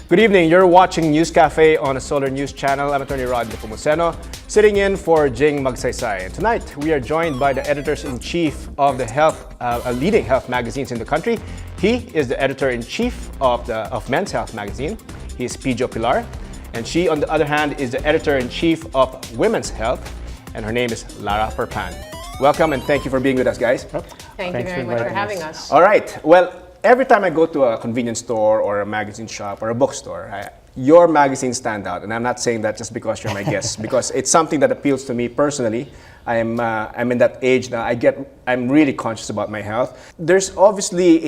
Good evening. You're watching News Cafe on a Solar News channel. I'm Attorney Rod Nepomuceno, sitting in for Jing Magsaysay. And tonight, we are joined by the editors-in-chief of the leading health magazines in the country. He is the editor-in-chief of Men's Health magazine. He is Pijo Pilar. And she, on the other hand, is the editor-in-chief of Women's Health. And her name is Lara Perpan. Welcome and thank you for being with us, guys. Thank you very much for having us. All right. Well, every time I go to a convenience store or a magazine shop or a bookstore, your magazines stand out. And I'm not saying that just because you're my guest, because it's something that appeals to me personally. I'm in that age now. I'm really conscious about my health. There's obviously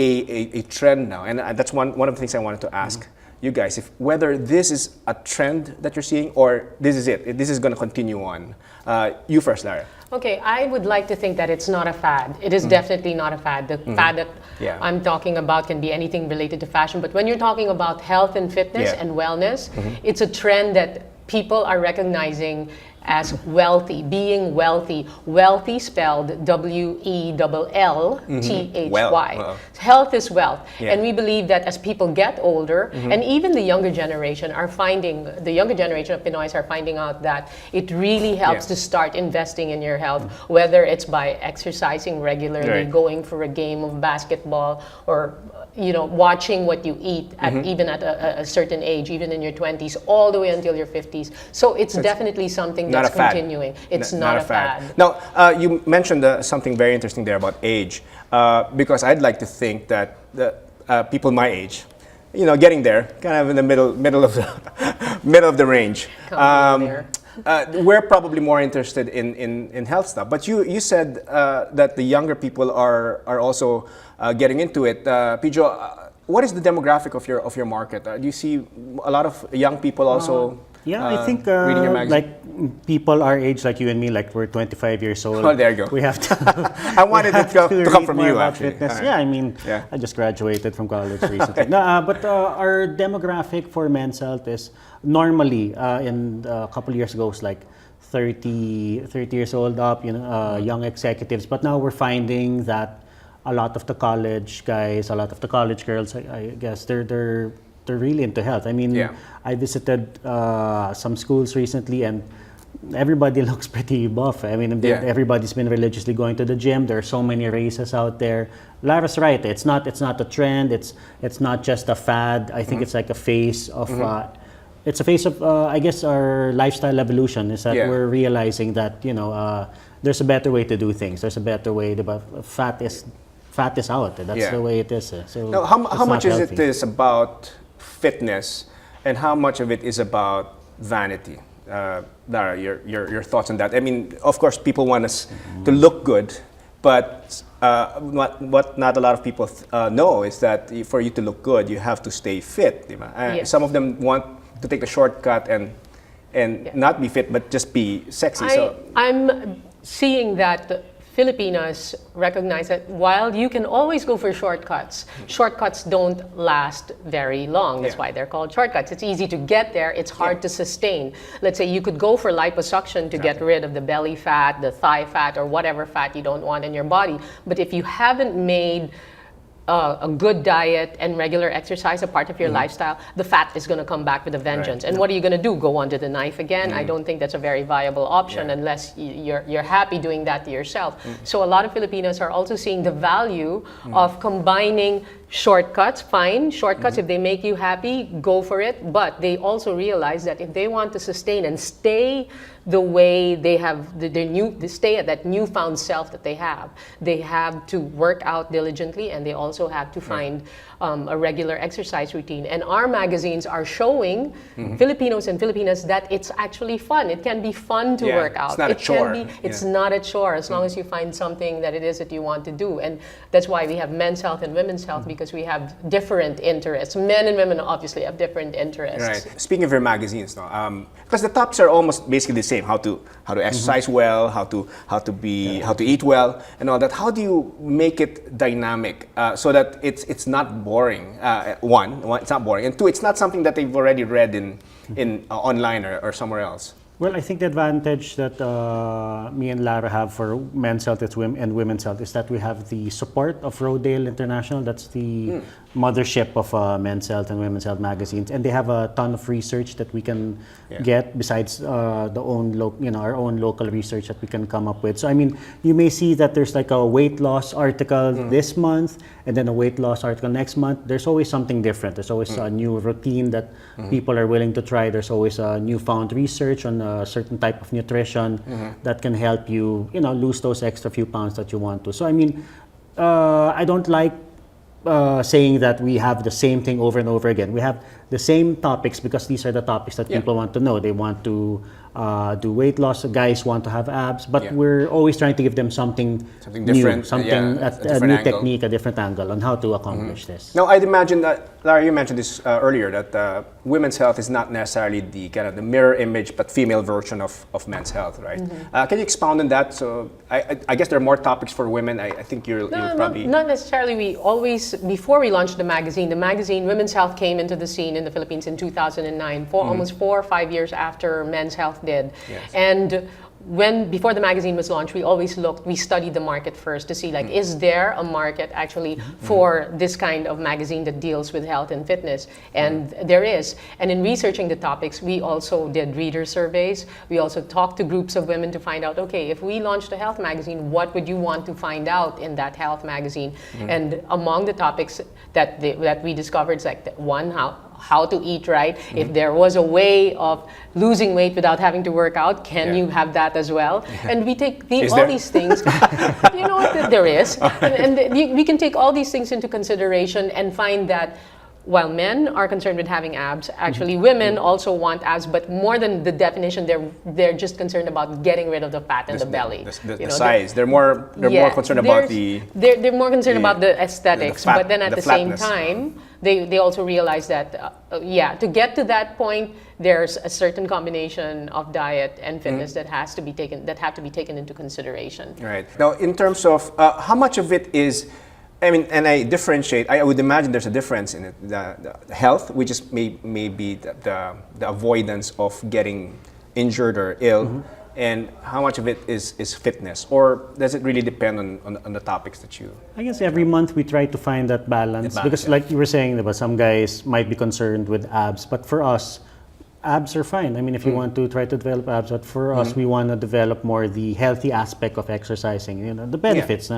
a trend now, and that's one of the things I wanted to ask you guys, whether this is a trend that you're seeing or this is it. This is going to continue on. You first, Lara. Okay, I would like to think that it's not a fad. It is definitely not a fad. The fad that I'm talking about can be anything related to fashion, but when you're talking about health and fitness and wellness, it's a trend that people are recognizing as wealthy, being wealthy. Wealthy spelled W-E-L-L-T-H-Y. Well. Health is wealth. And we believe that as people get older, and even the younger generation of Pinoys are finding out that it really helps to start investing in your health, whether it's by exercising regularly, going for a game of basketball, or watching what you eat even at a certain age, even in your 20s, all the way until your 50s. So it's definitely something that's continuing. It's not a fad. Now, you mentioned something very interesting there about age, because I'd like to think that the people my age, getting there, kind of in the middle of the range. We're probably more interested in health stuff. But you said that the younger people are also getting into it. Pijo, what is the demographic of your market? Do you see a lot of young people also? I think reading your magazine? like people our age, like you and me, like we're 25 years old. Oh, there you go. We have to. I wanted it to come from you, actually. Right. Yeah, I mean, I just graduated from college recently. But our demographic for Men's Health is normally in a couple years ago was like 30 years old up, young executives. But now we're finding that a lot of the college guys, a lot of the college girls, I guess they're really into health. I mean, I visited some schools recently, and everybody looks pretty buff. I mean, everybody's been religiously going to the gym. There are so many races out there. Lara's right. It's not a trend. It's not just a fad. I think it's like a phase of. It's a phase of, I guess, our lifestyle evolution. Is that we're realizing that there's a better way to do things. There's a better way. Fat is out. That's the way it is. So now, how much is it about fitness, and how much of it is about vanity? Lara, your thoughts on that? I mean, of course, people want us to look good, but what not a lot of people know is that for you to look good, you have to stay fit. Some of them want to take the shortcut and not be fit, but just be sexy. I'm seeing that Filipinos recognize that while you can always go for shortcuts, shortcuts don't last very long. That's why they're called shortcuts. It's easy to get there. It's hard to sustain. Let's say you could go for liposuction to get rid of the belly fat, the thigh fat, or whatever fat you don't want in your body. But if you haven't made a good diet and regular exercise a part of your lifestyle, the fat is going to come back with a vengeance. And what are you going to do? Go under the knife again? I don't think that's a very viable option unless you're happy doing that to yourself. So a lot of Filipinos are also seeing the value of combining shortcuts. Fine, shortcuts, if they make you happy, go for it. But they also realize that if they want to sustain and stay the way they have, they stay at that newfound self that they have to work out diligently, and they also have to find a regular exercise routine. And our magazines are showing Filipinos and Filipinas that it's actually fun. It can be fun to work out. It's not a chore. It's not a chore as long as you find something that it is that you want to do. And that's why we have Men's Health and Women's Health, because we have different interests. Men and women obviously have different interests. Right. Speaking of your magazines, because the topics are almost basically the same: how to exercise well, how to eat well, and all that. How do you make it dynamic so that it's not boring? One, it's not boring, and two, it's not something that they've already read in online or somewhere else. Well, I think the advantage that me and Lara have for Men's Health and Women's Health is that we have the support of Rodale International. That's the mothership of Men's Health and Women's Health magazines, and they have a ton of research that we can get besides our own local research that we can come up with. So I mean, you may see that there's like a weight loss article this month, and then a weight loss article next month. There's always something different. There's always a new routine that people are willing to try. There's always a newfound research on a certain type of nutrition that can help you, lose those extra few pounds that you want to. So I mean, I don't like saying that we have the same thing over and over again. We have the same topics because these are the topics that people want to know. They want to do weight loss. Guys want to have abs, but we're always trying to give them something different, new, something a new technique, a different angle on how to accomplish this. Now, I'd imagine that, Lara, you mentioned this earlier, that women's health is not necessarily the kind of the mirror image, but female version of men's health, right? Can you expound on that? So, I guess there are more topics for women. I think you'll probably... Not necessarily. We always, before we launched the magazine, Women's Health came into the scene in the Philippines in 2009, almost 4 or 5 years after Men's Health did. Yes. And before the magazine was launched, we studied the market first to see, like, is there a market actually for this kind of magazine that deals with health and fitness? And there is. And in researching the topics, we also did reader surveys. We also talked to groups of women to find out, okay, if we launched a health magazine, what would you want to find out in that health magazine? And among the topics that we discovered is like, one, how to eat right. If there was a way of losing weight without having to work out, can you have that as well? And we take all these things. You know what? There is. And we can take all these things into consideration and find that while men are concerned with having abs, actually women also want abs, but more than the definition, they're just concerned about getting rid of the fat and the belly. The size. They're more concerned about the... They're more concerned about the aesthetics, the fat, but then at the same time, they also realize that, to get to that point, there's a certain combination of diet and fitness that have to be taken into consideration. Right. Now, in terms of how much of it is... I mean, and I differentiate. I would imagine there's a difference in it. The health, which is maybe the avoidance of getting injured or ill, and how much of it is fitness, or does it really depend on the topics that you? I guess every month we try to find that balance because, like you were saying, some guys might be concerned with abs, but for us, abs are fine. I mean, if you want to try to develop abs, but for us, we want to develop more the healthy aspect of exercising. The benefits.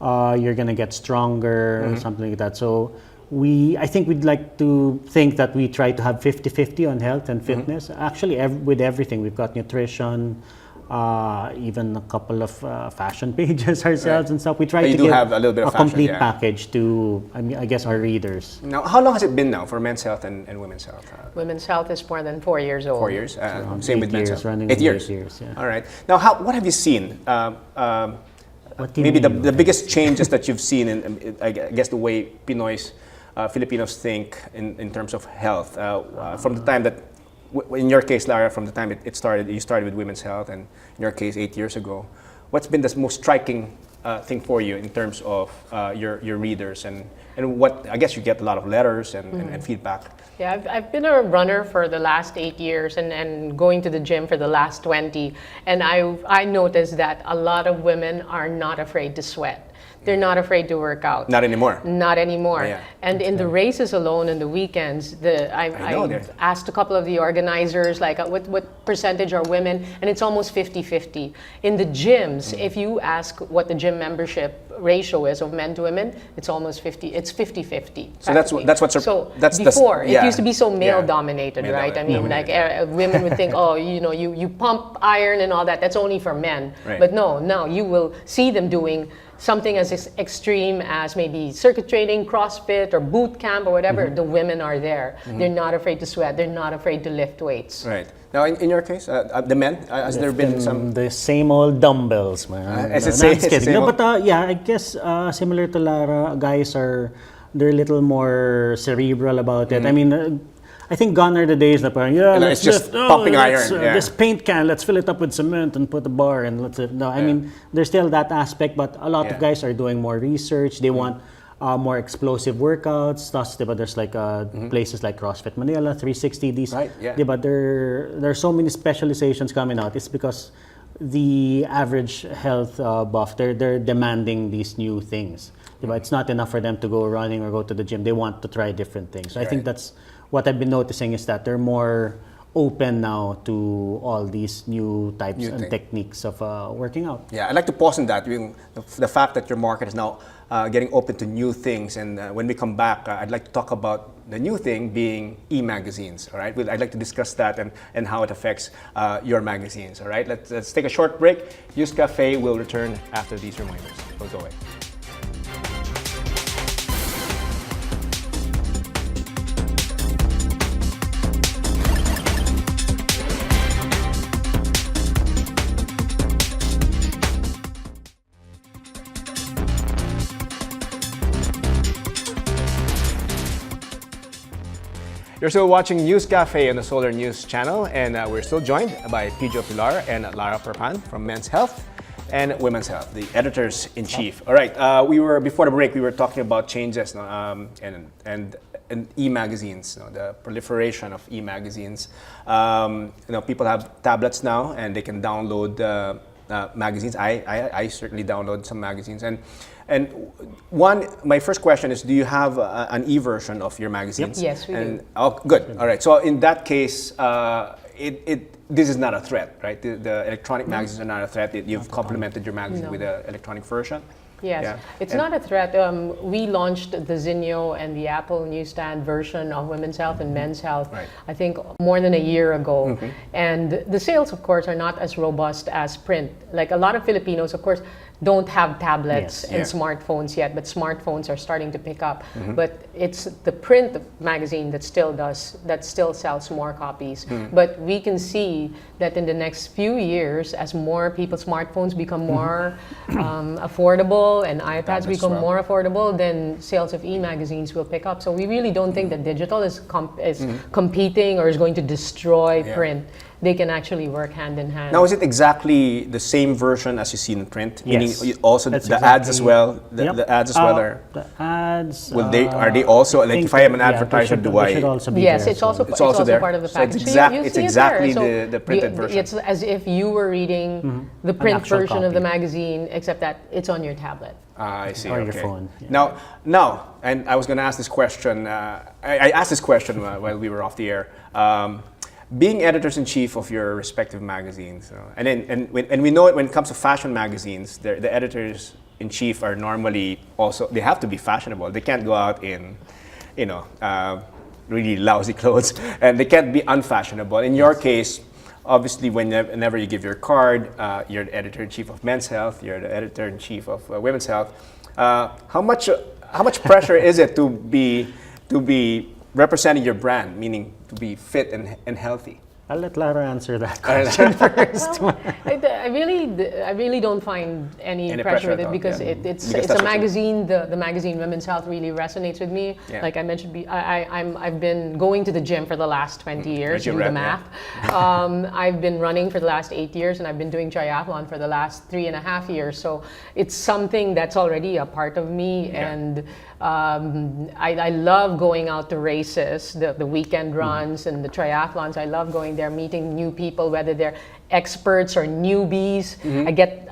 You're gonna get stronger, something like that. So I think we'd like to think that we try to have 50-50 on health and fitness. Actually, with everything, we've got nutrition, even a couple of fashion pages ourselves and stuff. We try to give have a little bit of fashion, complete package to, I guess, our readers. Now, how long has it been now for men's health and women's health? Women's Health is more than 4 years old. 4 years. Same with men's health. Running 8 years. 8 years. Yeah. All right. Now, what have you seen? Maybe the biggest changes that you've seen in, I guess, the way Filipinos think in terms of health from the time that, in your case, Lara, from the time it started, you started with women's health, and in your case, 8 years ago. What's been the most striking thing for you in terms of your readers and what, I guess you get a lot of letters and feedback? Yeah, I've been a runner for the last 8 years and going to the gym for the last 20. And I noticed that a lot of women are not afraid to sweat. They're not afraid to work out. Not anymore. Not anymore. Yeah. And in the races alone, in the weekends, I asked a couple of the organizers, like, what percentage are women? And it's almost 50-50. In the gyms, if you ask what the gym membership ratio is of men to women, it's almost 50. It's 50-50. So that's what's before it used to be so male dominated, right? I mean, like women would think, oh, you pump iron and all that. That's only for men. Right. But no, now you will see them doing something as extreme as maybe circuit training, CrossFit, or boot camp, or whatever. The women are there. They're not afraid to sweat. They're not afraid to lift weights. Right. Now, in your case, the men, has there been some... The same old dumbbells, man. I guess similar to Lara, guys they're a little more cerebral about it. I mean, I think gone are the days that it's just pumping iron. This paint can, let's fill it up with cement and put a bar and I mean, there's still that aspect, but a lot of guys are doing more research. They want more explosive workouts. Thus, there's like places like CrossFit Manila, 360. These, but there are so many specializations coming out. It's because the average health buff, they're demanding these new things. Diba? It's not enough for them to go running or go to the gym. They want to try different things. So I think that's what I've been noticing is that they're more open now to all these new types and techniques of working out. Yeah, I'd like to pause on that. The fact that your market is now getting open to new things, and when we come back, I'd like to talk about the new thing being e-magazines. All right, I'd like to discuss that and how it affects your magazines. All right, let's take a short break. News Cafe will return after these reminders. Don't go away. You're still watching News Cafe on the Solar News channel, and we're still joined by Pijo Pilar and Lara Perpan from Men's Health and Women's Health, the editors-in-chief. All right, before the break, we were talking about changes and e-magazines, the proliferation of e-magazines. People have tablets now, and they can download magazines. I certainly download some magazines, and my first question is, do you have an e-version of your magazines? Yep. Yes, we do. Oh, good. All right. So in that case, this is not a threat, right? The electronic magazines are not a threat. You've complemented your magazine with an electronic version. Yes, it's not a threat. We launched the Zinio and the Apple newsstand version of Women's Health and Men's Health, I think more than a year ago. And the sales, of course, are not as robust as print. Like a lot of Filipinos, of course, don't have tablets and smartphones yet, but smartphones are starting to pick up. But it's the print magazine that still sells more copies. But we can see that in the next few years, as more people's smartphones become more affordable and iPads become more affordable, then sales of e-magazines will pick up. So we really don't think that digital is competing or is going to destroy print. They can actually work hand in hand. Now, is it exactly the same version as you see in print? Yes. Meaning also the ads as well? The ads as well are... The ads... are they also, like if I am an advertiser, do I... Yes, it's also there. part of the So package. it's exactly the printed version. It's as if you were reading the print version of the magazine, except that it's on your tablet. I see. Or okay. your phone. Yeah. Now, and I was going to ask this question. I asked this question while we were off the air. Being editors-in-chief of your respective magazines, and we know it when it comes to fashion magazines, the editors-in-chief are normally also, they have to be fashionable. They can't go out in, really lousy clothes, and they can't be unfashionable. In your case, obviously, whenever you give your card, you're the editor-in-chief of Men's Health, you're the editor-in-chief of Women's Health. How much pressure is it to be representing your brand, meaning to be fit and healthy? I'll let Lara answer that question first. I really don't find any pressure with it because it's a magazine. The magazine Women's Health really resonates with me. Yeah. Like I mentioned, I've been going to the gym for the last 20 years. Do the math. I've been running for the last 8 years, and I've been doing triathlon for the last 3.5 years. So it's something that's already a part of me, and I love going out to races, the weekend runs and the triathlons. I love going there, meeting new people, whether they're experts or newbies. I get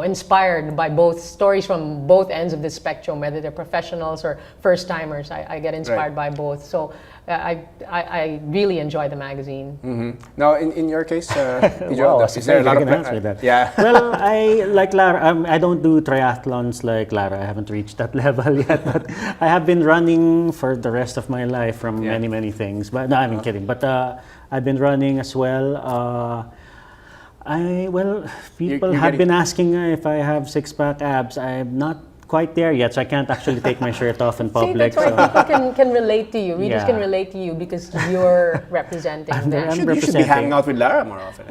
inspired by both stories from both ends of the spectrum, whether they're professionals or first timers. I get inspired by both. So I really enjoy the magazine. Now, in your case, wow, is there a lot of answer that? Yeah. Well, I like Lara. I don't do triathlons like Lara. I haven't reached that level yet. But I have been running for the rest of my life from many things. But no, I'm kidding. But I've been running as well. People have been asking if I have six-pack abs. I'm not quite there yet, so I can't actually take my shirt off in public. See, that's why people can relate to you. Readers can relate to you because you're representing them. You should be hanging out with Lara more often.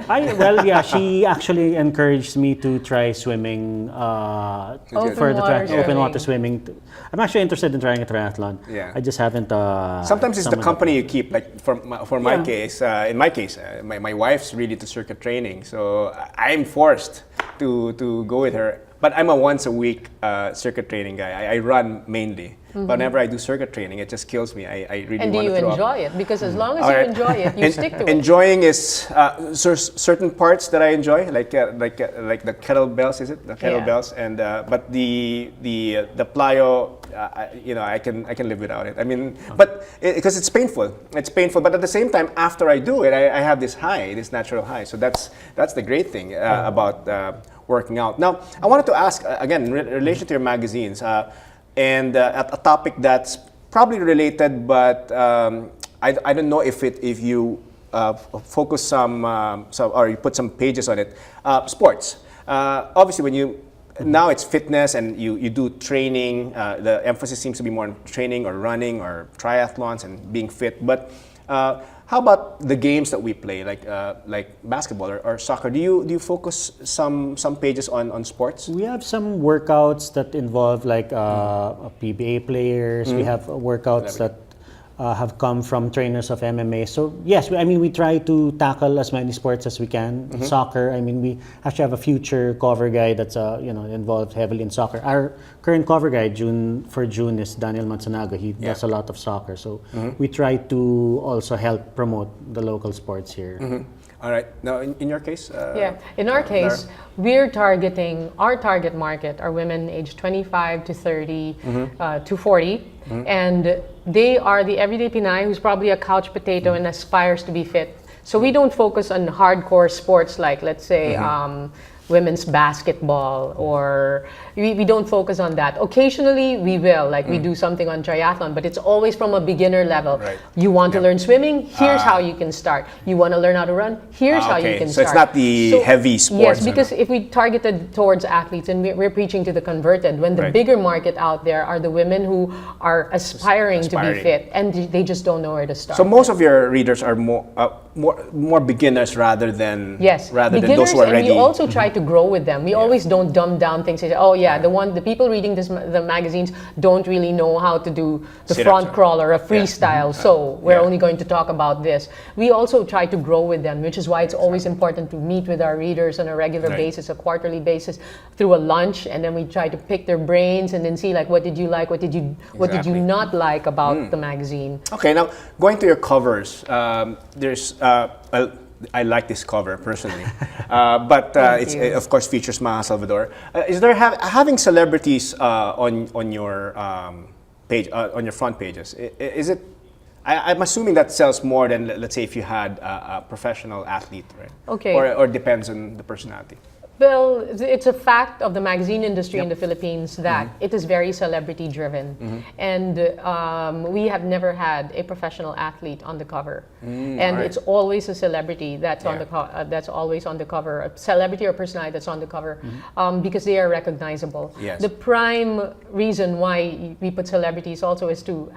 She actually encouraged me to try swimming open water swimming. I'm actually interested in trying a triathlon. Yeah. I just haven't. Sometimes it's the company you keep. Like for my case, in my case, my wife's really to circuit training, so I'm forced to go with her but I'm a once a week circuit training guy. I run mainly. Whenever I do circuit training, it just kills me. I really And do want you to throw enjoy up. it? Because as long as All you right. enjoy it, you stick to it. Enjoying is certain parts that I enjoy, like the kettlebells, is it? The kettlebells, and but the plyo, I can live without it. I mean, but because it's painful. It's painful, but at the same time, after I do it, I have this high, this natural high. So that's the great thing about working out. Now, I wanted to ask again in relation to your magazines. And a topic that's probably related, but I don't know if you focus some or you put some pages on it. Sports. Obviously, when now it's fitness and you do training. The emphasis seems to be more on training or running or triathlons and being fit. But how about the games that we play, like basketball or soccer? Do you focus some pages on sports? We have some workouts that involve like PBA players. We have workouts that have come from trainers of MMA. So yes, we try to tackle as many sports as we can. Soccer, we actually have a future cover guy that's involved heavily in soccer. Our current cover guy for June is Daniel Manzanaga. He does a lot of soccer. So we try to also help promote the local sports here. All right. Now, in your case? In our case, we're targeting, our target market are women aged 25 to 30 to 40. And they are the everyday Pinay who's probably a couch potato and aspires to be fit. So we don't focus on hardcore sports like, let's say, women's basketball, or we don't focus on that. Occasionally we will, like we do something on triathlon, but it's always from a beginner level. Right. You want to learn swimming? Here's how you can start. You want to learn how to run? Here's how you can So start. it's not the heavy sports. Yes, because if we targeted towards athletes and we're preaching to the converted, when the bigger market out there are the women who are aspiring to be fit and they just don't know where to start. So most of your readers are more beginners rather than those who are ready. And we also try to grow with them. We always don't dumb down things. Say, the people reading the magazines don't really know how to do the front crawl or a freestyle. So we're only going to talk about this. We also try to grow with them, which is why it's always important to meet with our readers on a regular basis, a quarterly basis, through a lunch, and then we try to pick their brains and then see like what did you like, what did you not like about the magazine. Okay, now going to your covers, there's I like this cover personally, but it's of course features Maha Salvador. Is there having celebrities on your page on your front pages? Is it? I'm assuming that sells more than, let's say, if you had a professional athlete, right? Okay. Or depends on the personality. Well, it's a fact of the magazine industry in the Philippines that it is very celebrity driven, and we have never had a professional athlete on the cover, and it's always a celebrity that's on the that's always on the cover, a celebrity or personality that's on the cover, because they are recognizable. Yes. The prime reason why we put celebrities also is to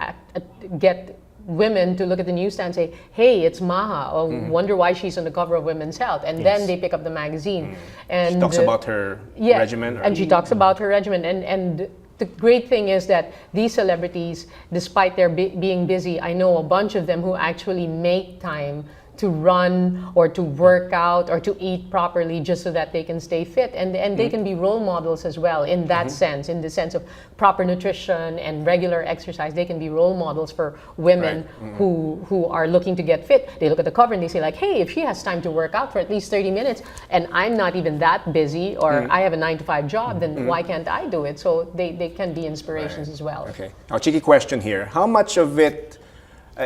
get women to look at the newsstand and say, hey, it's Maha, or wonder why she's on the cover of Women's Health. And then they pick up the magazine. And she talks about her regimen. And she talks about her regimen. And the great thing is that these celebrities, despite their being busy, I know a bunch of them who actually make time to run or to work out or to eat properly just so that they can stay fit, and they can be role models as well in that sense, in the sense of proper nutrition and regular exercise. They can be role models for women who are looking to get fit. They look at the cover and they say like, hey, if she has time to work out for at least 30 minutes and I'm not even that busy, or I have a 9-to-5 job, then why can't I do it? So they can be inspirations as well. Okay. Now, cheeky question here. How much of it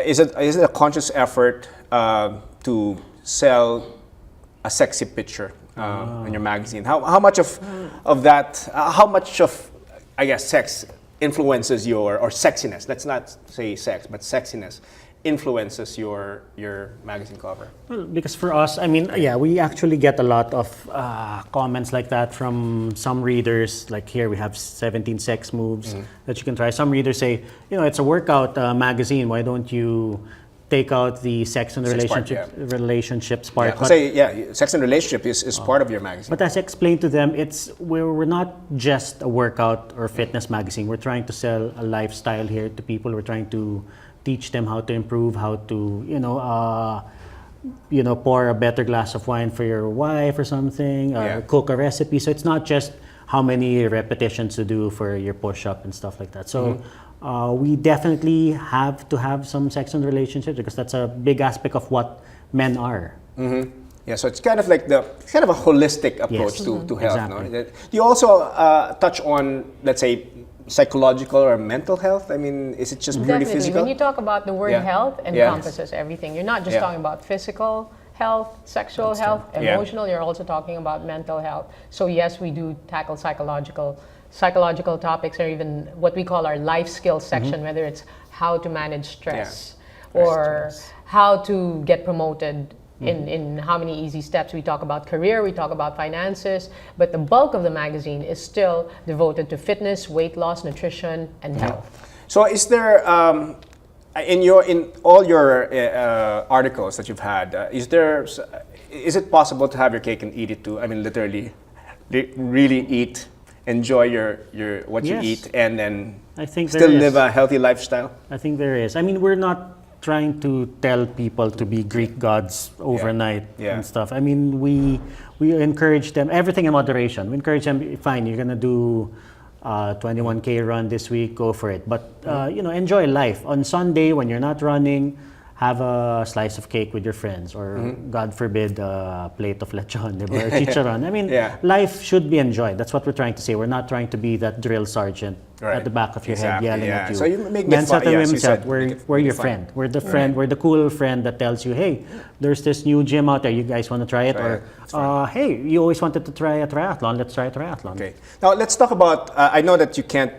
is it a conscious effort to sell a sexy picture in your magazine? How much of that? How much of, I guess, sex influences or sexiness? Let's not say sex, but sexiness influences your magazine cover. Well, because for us, we actually get a lot of comments like that from some readers. Like here, we have 17 sex moves that you can try. Some readers say, it's a workout magazine. Why don't you take out the sex and relationships part? Sex and relationship is part of your magazine. But as I explained to them, we're not just a workout or fitness magazine. We're trying to sell a lifestyle here to people. We're trying to teach them how to improve, how to pour a better glass of wine for your wife or something, or cook a recipe. So it's not just how many repetitions to do for your push-up and stuff like that. So we definitely have to have some sex and relationships because that's a big aspect of what men are. Yeah, so it's kind of like kind of a holistic approach to health. Exactly. No? Do you also touch on, let's say, psychological or mental health? I mean, is it just purely Definitely. physical? When you talk about the word Yeah. health, encompasses everything. You're not just talking about physical health, sexual health, emotional. You're also talking about mental health. So yes, we do tackle psychological topics, or even what we call our life skills section, whether it's how to manage stress or how to get promoted in how many easy steps. We talk about career, we talk about finances, but the bulk of the magazine is still devoted to fitness, weight loss, nutrition, and health. So is there, in all your articles that you've had, is it possible to have your cake and eat it too? I mean, literally, really eat, enjoy your what you Yes. eat, and then I think still there live is. a healthy lifestyle? I think there is. I mean, we're not trying to tell people to be Greek gods overnight and stuff. I mean, we encourage them, everything in moderation. We encourage them, fine, you're gonna do 21K run this week, go for it. But enjoy life. On Sunday, when you're not running, have a slice of cake with your friends, or God forbid, a plate of lechon, or chicharon. I mean, life should be enjoyed. That's what we're trying to say. We're not trying to be that drill sergeant at the back of your head yelling at you. So you make Men's health and you women's said health, make we're it your fun. friend. We're the friend. We're the cool friend that tells you, hey, there's this new gym out there. You guys want to try it? Or hey, you always wanted to try a triathlon. Let's try a triathlon. Okay. Now let's talk about. I know that you can't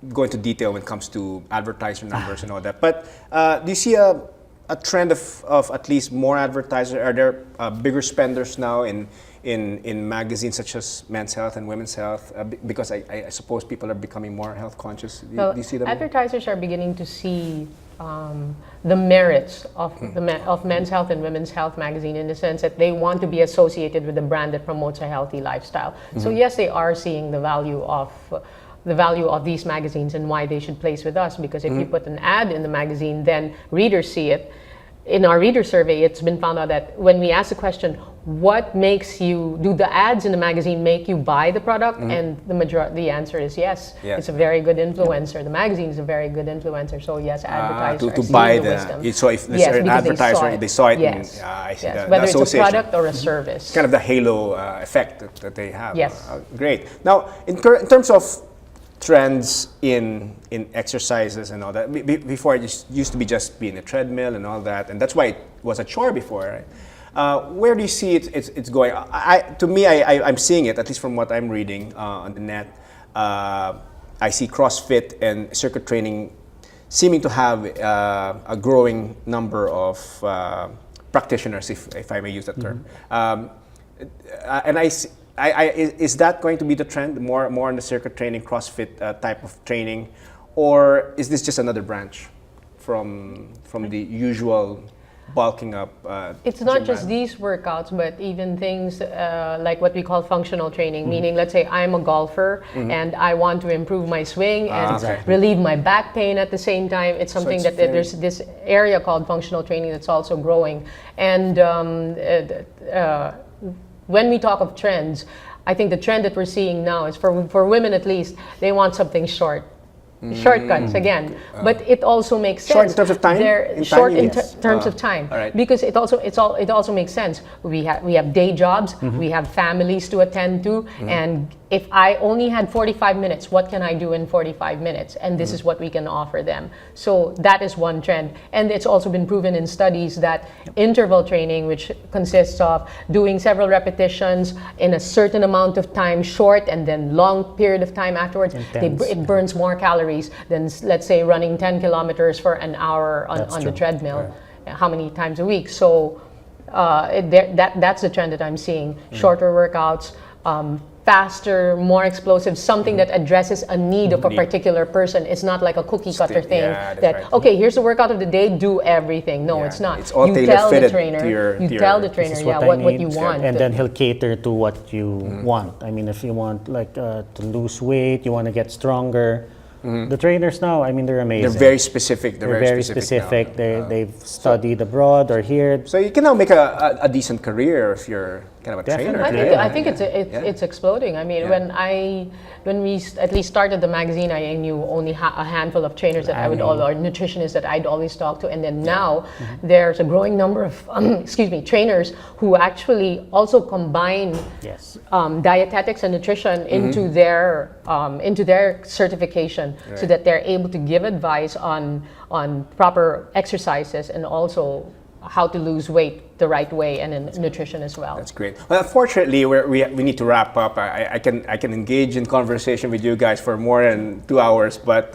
go into detail when it comes to advertiser numbers and all that, but do you see a trend of at least more advertisers? Are there bigger spenders now in magazines such as Men's Health and Women's Health? Because I suppose people are becoming more health conscious. Do you see them? Advertisers are beginning to see the merits of of Men's Health and Women's Health magazine, in the sense that they want to be associated with a brand that promotes a healthy lifestyle. So yes, they are seeing the value of these magazines and why they should place with us, because if you put an ad in the magazine, then readers see it. In our reader survey, it's been found out that when we ask the question, what makes you, do the ads in the magazine make you buy the product? And the answer is yes. It's a very good influencer. The magazine is a very good influencer. So yes, advertisers to see buy the wisdom. So if there's an because advertiser, they saw it. Yes. And, I see Yes. the Whether it's a association. product or a service. Kind of the halo effect that they have. Yes. Great. Now, in terms of trends in exercises and all that, before it used to be just being a treadmill and all that, and that's why it was a chore before, right? Where do you see it's going? I'm seeing it, at least from what I'm reading on the net. I see CrossFit and circuit training seeming to have a growing number of practitioners, if I may use that term. And is that going to be the trend, more on the circuit training, CrossFit type of training, or is this just another branch from the usual bulking up? It's not gym just run? these workouts, but even things like what we call functional training, meaning, let's say I'm a golfer and I want to improve my swing and relieve my back pain at the same time. It's something that there's this area called functional training that's also growing. And when we talk of trends, I think the trend that we're seeing now is for women, at least, they want something short. Shortcuts again, but it also makes sense. Short in terms of time? Terms of time, all right. because it also makes sense. We have day jobs, we have families to attend to, and if I only had 45 minutes, what can I do in 45 minutes? And this is what we can offer them. So that is one trend. And it's also been proven in studies that interval training, which consists of doing several repetitions in a certain amount of time, short and then long period of time afterwards, it burns more calories than, let's say, running 10 kilometers for an hour on the treadmill, how many times a week. So that's the trend that I'm seeing. Shorter workouts, faster, more explosive, something that addresses a need of a particular person. It's not like a cookie cutter thing okay, here's the workout of the day, do everything. No, it's not. It's all you tell the tailor-fitted trainer, to your- you to tell your- the trainer, This is what you need, want. and then he'll cater to what you want. I mean, if you want to lose weight, you want to get stronger, The trainers now, I mean, they're amazing. They're very specific. They're very specific. They've studied abroad or here. So you can now make a decent career if you're kind of a trainer. Definitely. I think it's exploding. I mean, when we at least started the magazine, I knew only a handful of trainers that I would or nutritionists that I'd always talk to, and then now there's a growing number of trainers who actually also combine dietetics and nutrition into their certification, so that they're able to give advice on proper exercises and also how to lose weight the right way, and in nutrition as well. That's great. Well, unfortunately, we need to wrap up. I can engage in conversation with you guys for more than 2 hours, but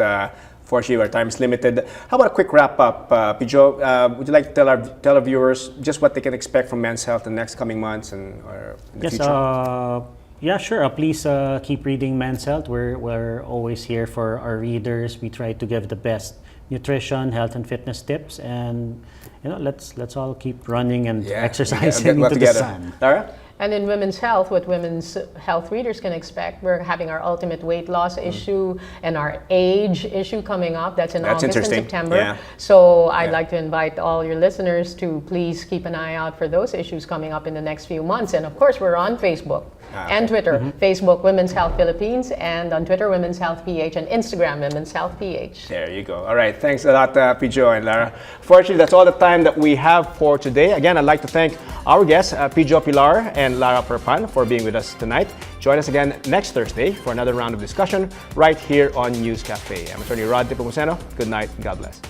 fortunately our time is limited. How about a quick wrap up, Pijo? Would you like to tell our viewers just what they can expect from Men's Health in the next coming months or in the future? Yeah, sure. Please keep reading Men's Health. We're always here for our readers. We try to give the best nutrition, health, and fitness tips, and let's all keep running and exercising into the sun. Lara? And in Women's Health, what Women's Health readers can expect, we're having our ultimate weight loss issue and our age issue coming up. That's in August and September. Yeah. So I'd like to invite all your listeners to please keep an eye out for those issues coming up in the next few months. And of course, we're on Facebook and Twitter. Facebook, Women's Health Philippines, and on Twitter, Women's Health PH, and Instagram, Women's Health PH. There you go. All right. Thanks a lot, Pijo and Lara. Fortunately, that's all the time that we have for today. Again, I'd like to thank our guests, Pijo Pilar and Lara Perpan, for being with us tonight. Join us again next Thursday for another round of discussion right here on News Cafe. I'm Attorney Rod Dipomuceno. Good night. God bless.